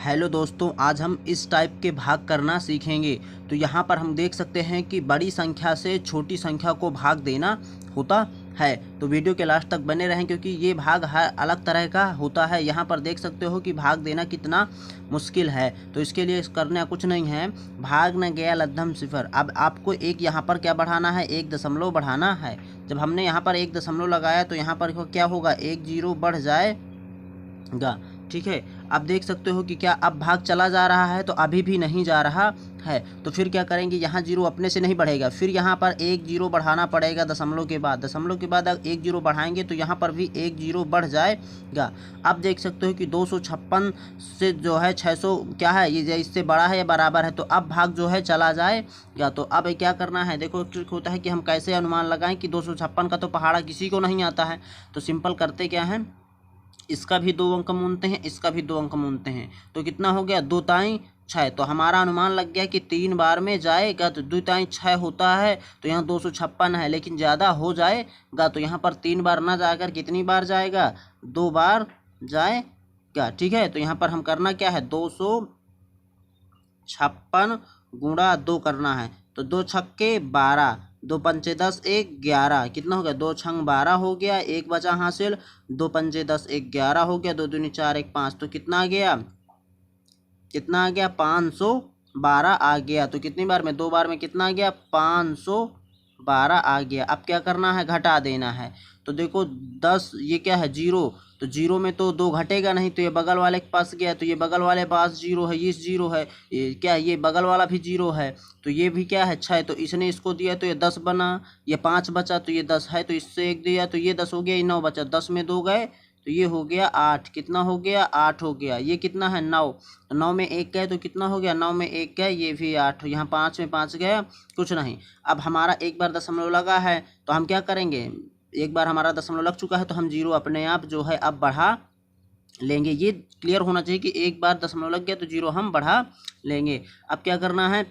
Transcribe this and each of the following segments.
Hello दोस्तों, आज हम इस टाइप के भाग करना सीखेंगे। तो यहाँ पर हम देख सकते हैं कि बड़ी संख्या से छोटी संख्या को भाग देना होता है। तो वीडियो के लास्ट तक बने रहें क्योंकि ये भाग हर अलग तरह का होता है। यहाँ पर देख सकते हो कि भाग देना कितना मुश्किल है। तो इसके लिए करना कुछ नहीं है, भाग न गया लद्धम सिफर। अब आपको एक यहाँ पर क्या बढ़ाना है, 1 दशमलव बढ़ाना है। जब हमने यहाँ पर 1 दशमलव लगाया तो यहाँ पर क्या होगा, 1 जीरो बढ़ जाएगा। ठीक है, अब देख सकते हो कि क्या अब भाग चला जा रहा है, तो अभी भी नहीं जा रहा है। तो फिर क्या करेंगे, यहाँ जीरो अपने से नहीं बढ़ेगा, फिर यहाँ पर 1 जीरो बढ़ाना पड़ेगा दशमलव के बाद। दशमलव के बाद 1 जीरो बढ़ाएंगे तो यहाँ पर भी 1 जीरो बढ़ जाएगा। अब देख सकते हो कि 256 से जो है 600 क्या है, ये इससे बड़ा है या बराबर है। तो अब भाग जो है चला जाएगा। तो अब क्या करना है, देखो ट्रिक होता है कि हम कैसे अनुमान लगाएं कि 256 का तो पहाड़ा किसी को नहीं आता है। तो सिंपल करते क्या है, इसका भी 2 अंक मूलते हैं, इसका भी 2 अंक मूलते हैं। तो कितना हो गया, 2 ताई 6। तो हमारा अनुमान लग गया कि 3 बार में जाएगा। तो 2 ताई 6 होता है, तो यहाँ 256 है, लेकिन ज़्यादा हो जाएगा। तो यहाँ पर 3 बार ना जाकर कितनी बार जाएगा, 2 बार जाएगा। ठीक है, तो यहाँ पर हम करना क्या है, 256 गुणा 2 करना है। तो 2 छक्के 12, 2 पंचे 10, 1 11, कितना हो गया, 2 छंग 12 हो गया, 1 बचा हासिल, 2 पंचे 10, 1 11 हो गया, 2 दूनी 4, 1 5। तो कितना आ गया, 512 आ गया। तो कितनी बार में, 2 बार में कितना आ गया, 512 आ गया। अब क्या करना है, घटा देना है। तो देखो 10 ये क्या है, जीरो। तो जीरो में तो 2 घटेगा नहीं, तो ये बगल वाले के पास गया, तो ये बगल वाले पास जीरो है, ये जीरो है, ये क्या, ये बगल वाला भी जीरो है, तो ये भी क्या है 6। तो इसने इसको दिया तो ये 10 बना, ये 5 बचा तो ये 10 है, तो इससे 1 दिया तो ये 10 हो गया, ये 9 बचा, 10 में 2 गए तो ये हो गया 8। कितना हो गया, 8 हो गया। ये कितना है, 9। तो 9 में 1 गए तो कितना हो गया, 9 में 1 गए, ये भी 8। यहाँ 5 में 5 गया, कुछ नहीं। अब हमारा एक बार दशमलव लगा है, तो हम क्या करेंगे, एक बार हमारा दशमलव लग चुका है तो हम जीरो अपने आप जो है अब बढ़ा लेंगे। ये क्लियर होना चाहिए कि एक बार दशमलव लग गया तो जीरो हम बढ़ा लेंगे। अब क्या करना है,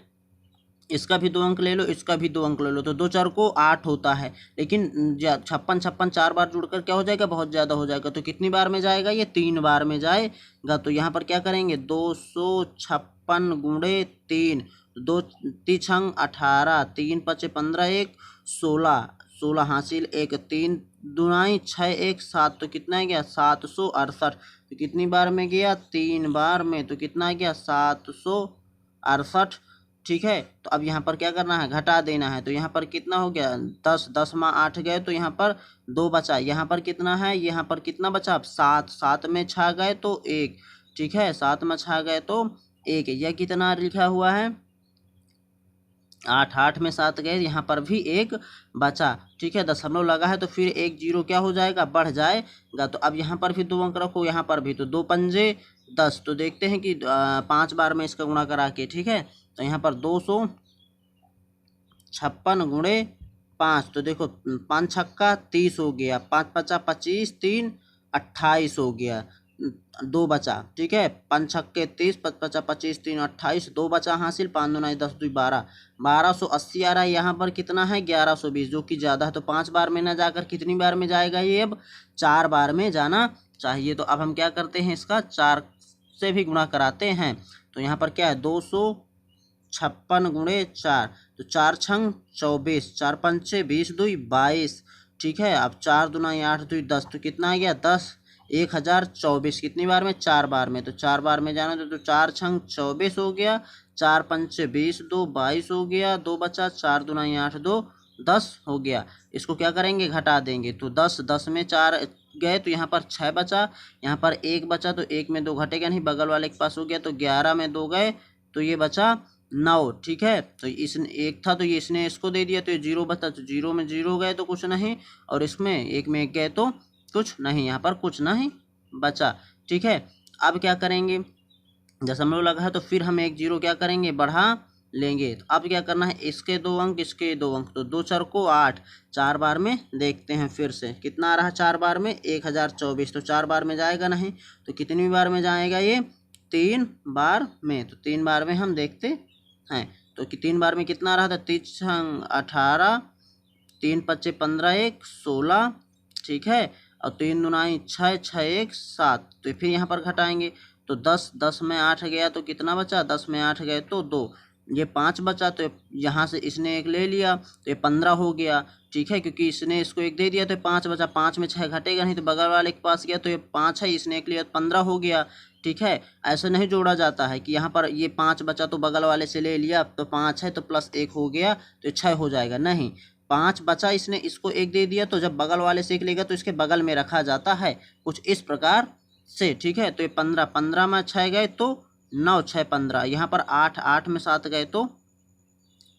इसका भी 2 अंक ले लो, इसका भी 2 अंक ले लो। तो 2 4 को 8 होता है, लेकिन 56 4 बार जुड़कर क्या हो जाएगा, बहुत ज़्यादा हो जाएगा। तो कितनी बार में जाएगा, ये 3 बार में जाएगा। तो यहाँ पर क्या करेंगे, 256 गुणे 3, 2 तीन 18, 3 5 15, 1 16, 16 हासिल, 1 3 दुनाई 6 1 7। तो कितना गया, 768। तो कितनी बार में गया, 3 बार में। तो कितना गया, 768। ठीक है, तो अब यहाँ पर क्या करना है, घटा देना है। तो यहाँ पर कितना हो गया, 10, 10 में 8 गए तो यहाँ पर 2 बचा। यहाँ पर कितना है, यहाँ पर कितना बचा, 7, 7 में 6 गए तो 1। ठीक है, 7 में 6 गए तो 1। यह कितना लिखा हुआ है, 8, 8 में 7 गए, यहाँ पर भी 1 बचा। ठीक है, दशमलव लगा है तो फिर 1 जीरो क्या हो जाएगा, बढ़ जाएगा। तो अब यहाँ पर भी 2 अंक रखो, यहाँ पर भी। तो 2 पंजे 10। तो देखते हैं कि 5 बार में इसका गुणा करा के। ठीक है, तो यहाँ पर 256 गुणे 5। तो देखो 5 छक्का 30 हो गया, 5 पचा 25, 3 28 हो गया, 2 बचा। ठीक है, 5 छक्के 30, 5 पचा 25, 3 28, 2 बचा हासिल, 5 दूना 10 2 12, 1280 आ रहा है। यहाँ पर कितना है, 1120, जो कि ज़्यादा है। तो 5 बार में ना जाकर कितनी बार में जाएगा, ये अब 4 बार में जाना चाहिए। तो अब हम क्या करते हैं, इसका 4 से भी गुणा कराते हैं। तो यहाँ पर क्या है, 256 गुणे 4। तो 4 छंग 24, 4 पंचे 20, 2 22। ठीक है, अब 4 दूना 8 2 10। तो कितना आ गया, 10 1024। कितनी बार में, 4 बार में। तो 4 बार में जाना तो 4 छंग 24 हो गया, 4 पंचे 20, 2 22 हो गया, 2 बचा, 4 दूना 8 2 10 हो गया। इसको क्या करेंगे, घटा देंगे। तो 10, 10 में 4 गए तो यहाँ पर 6 बचा, यहाँ पर 1 बचा, तो 1 में 2 घटेगा नहीं, बगल वाले के पास हो गया। तो 11 में 2 गए तो ये बचा 9। ठीक है, तो इसने 1 था तो ये इसने इसको दे दिया, तो ये 0 बचा। तो 0 में 0 गए तो कुछ नहीं, और इसमें 1 में 1 गए तो कुछ नहीं, यहाँ पर कुछ नहीं बचा। ठीक है, अब क्या करेंगे, दशमलव लगा है तो फिर हम 1 जीरो क्या करेंगे, बढ़ा लेंगे। तो अब क्या करना है, इसके 2 अंक, इसके 2 अंक। तो 2 4 को 8, 4 बार में देखते हैं फिर से कितना आ रहा है, 4 बार में 1024। तो 4 बार में जाएगा नहीं, तो कितनी बार में जाएगा, ये 3 बार में। तो 3 बार में हम देखते हैं। तो 3 बार में कितना आ रहा था, 3 18, 3 पच्चे 15, 1 16। ठीक है, और 3 दूनाई 6, 6 1 7। तो फिर यहाँ पर घटाएंगे तो 10 में 8 गया तो कितना बचा, 10 में 8 गए तो 2, ये 5 बचा, तो यहाँ से इसने 1 ले लिया तो ये 15 हो गया, ठीक है, क्योंकि इसने इसको 1 दे दिया तो 5 बचा, 5 में 6 घटेगा नहीं, तो बगल वाले के पास गया तो ये 5 है, इसने 1 लिया तो 15 हो गया, ठीक है। ऐसे नहीं जोड़ा जाता है कि यहाँ पर ये 5 बचा तो बगल वाले से ले लिया तो 5 है तो प्लस 1 हो गया तो 6 हो जाएगा, नहीं, 5 बचा, इसने इसको 1 दे दिया तो जब बगल वाले से 1 लेगा तो इसके बगल में रखा जाता है कुछ इस प्रकार से, ठीक है। तो ये 15 में 6 गए तो 9, 6, 15, यहाँ पर 8 में 7 गए तो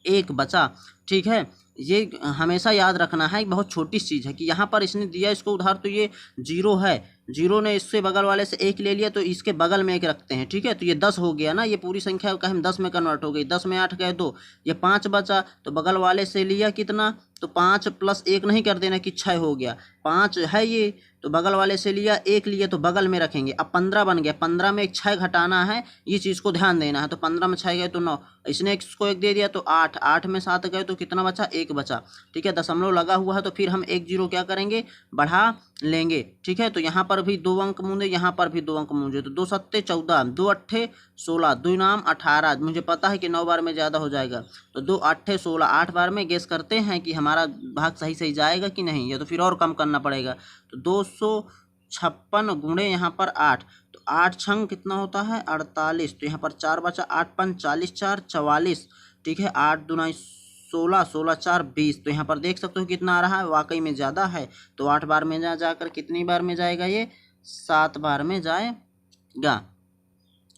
1 बचा, ठीक है। ये हमेशा याद रखना है, बहुत छोटी चीज़ है कि यहाँ पर इसने दिया इसको उधार तो ये 0 है, 0 ने इससे बगल वाले से 1 ले लिया तो इसके बगल में 1 रखते हैं, ठीक है। तो ये 10 हो गया ना, ये पूरी संख्या का हम 10 में कन्वर्ट हो गई, 10 में 8 गए 2, ये 5 बचा तो बगल वाले से लिया कितना, तो 5 प्लस 1 नहीं कर देना कि 6 हो गया, 5 है ये तो बगल वाले से लिया 1 लिए तो बगल में रखेंगे, अब 15 बन गया, 15 में 6 घटाना है, ये चीज़ को ध्यान देना है। तो 15 में 6 गए तो 9, इसने इसको 1 दे दिया तो 8 में 7 गए तो कितना बचा, 1 बचा, ठीक है। दशमलव लगा हुआ है तो फिर हम 1 0 क्या करेंगे, बढ़ा लेंगे, ठीक है। तो यहाँ पर भी 2 अंक मूंदे, यहाँ पर भी 2 अंक मूंदे, तो 2 सत्ते 14, 2 अट्ठे 16, 2 नाम 18, मुझे पता है कि 9 बार में ज़्यादा हो जाएगा, तो 2 अट्ठे 16, 8 बार में गेस करते हैं कि हमारा भाग सही जाएगा कि नहीं, या तो फिर और कम करना पड़ेगा। तो 256 गुणे यहाँ पर 8, तो 8 छंग कितना होता है 48, तो यहाँ पर 4 बचा, 8 पंच 40, 4 44, ठीक है, 8 दूना 16, 16 4 20, तो यहाँ पर देख सकते हो कितना आ रहा है, वाकई में ज़्यादा है। तो 8 बार में जाकर कितनी बार में जाएगा, ये 7 बार में जाएगा,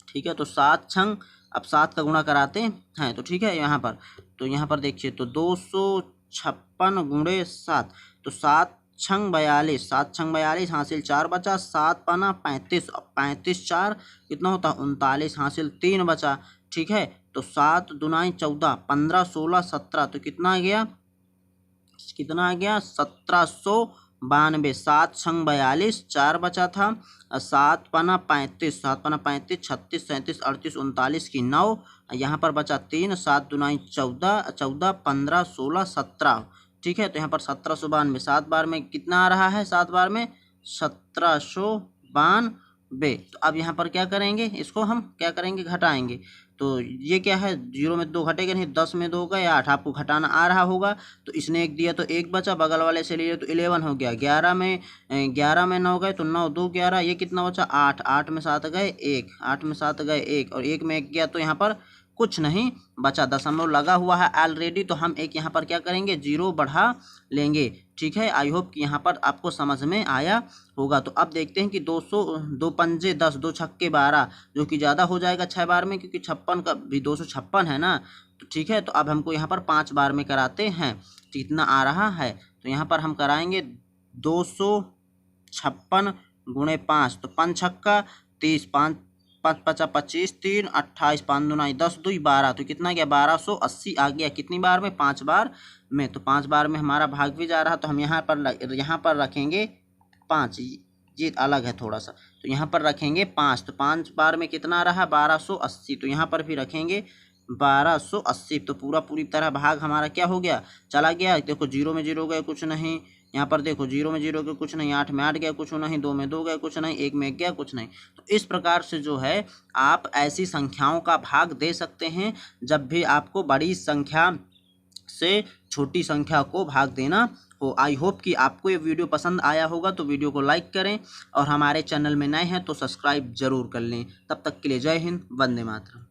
ठीक है। तो 7 छंग, अब 7 का गुणा कराते हैं तो ठीक है, यहाँ पर तो यहाँ पर देखिए तो 256 गुणे 7, तो 7 छंग 42, 7 छंग 42, हासिल 4 बचा, 7 पाना 35, 35 4 कितना होता 39, हासिल 3 बचा, ठीक है। तो 7 दुनाई 14, 15 16 17, तो कितना आ गया 1792, 7 छंग 42, 4 बचा था, 7 पाना 35, 7 पाना 35, 36 37 38 39 की 9, यहाँ पर बचा 3, 7 दुनाई 14, 14 15 16 17, ठीक है। तो यहाँ पर 1792, 7 बार में कितना आ रहा है, 7 बार में 1792। तो अब यहाँ पर क्या करेंगे, इसको हम क्या करेंगे, घटाएंगे, तो ये क्या है, 0 में 2 घटेगा नहीं, 10 में 2 गए 8, आपको घटाना आ रहा होगा, तो इसने 1 दिया तो 1 बचा, बगल वाले से लिए तो 11 हो गया, 11 में 9 गए तो 9 2 11, ये कितना बचा 8, 8 में 7 गए 1, 8 में 7 गए 1, और 1 में 1 गया तो यहाँ पर कुछ नहीं बचा, दशमलव लगा हुआ है ऑलरेडी, तो हम एक यहाँ पर क्या करेंगे, 0 बढ़ा लेंगे, ठीक है। आई होप कि यहाँ पर आपको समझ में आया होगा। तो अब देखते हैं कि 200, 2 पंजे 10, 2 छक्के 12, जो कि ज़्यादा हो जाएगा 6 बार में, क्योंकि 56 का भी 256 है ना, तो ठीक है। तो अब हमको यहाँ पर 5 बार में कराते हैं, कितना आ रहा है, तो यहाँ पर हम कराएंगे 256 गुणे 5, तो 5 छक्का 30, 5 5 पचा 25, 3 28, 5 दूना 10, 2 12, तो कितना गया 1280 आ गया, कितनी बार में 5 बार में। तो 5 बार में हमारा भाग भी जा रहा, तो हम यहाँ पर रखेंगे 5, ये अलग है थोड़ा सा, तो यहाँ पर रखेंगे 5, तो 5 बार में कितना रहा 1280, तो यहाँ पर भी रखेंगे 1280, तो पूरी तरह भाग हमारा क्या हो गया, चला गया। देखो 0 में 0 गए कुछ नहीं, यहाँ पर देखो 0 में 0 गए कुछ नहीं, 8 में 8 गया कुछ नहीं, 2 में 2 गए कुछ नहीं, 1 में 1 गया कुछ नहीं। तो इस प्रकार से जो है आप ऐसी संख्याओं का भाग दे सकते हैं जब भी आपको बड़ी संख्या से छोटी संख्या को भाग देना हो। आई होप कि आपको ये वीडियो पसंद आया होगा, तो वीडियो को लाइक करें और हमारे चैनल में नए हैं तो सब्सक्राइब जरूर कर लें। तब तक के लिए जय हिंद, वंदे मातरम।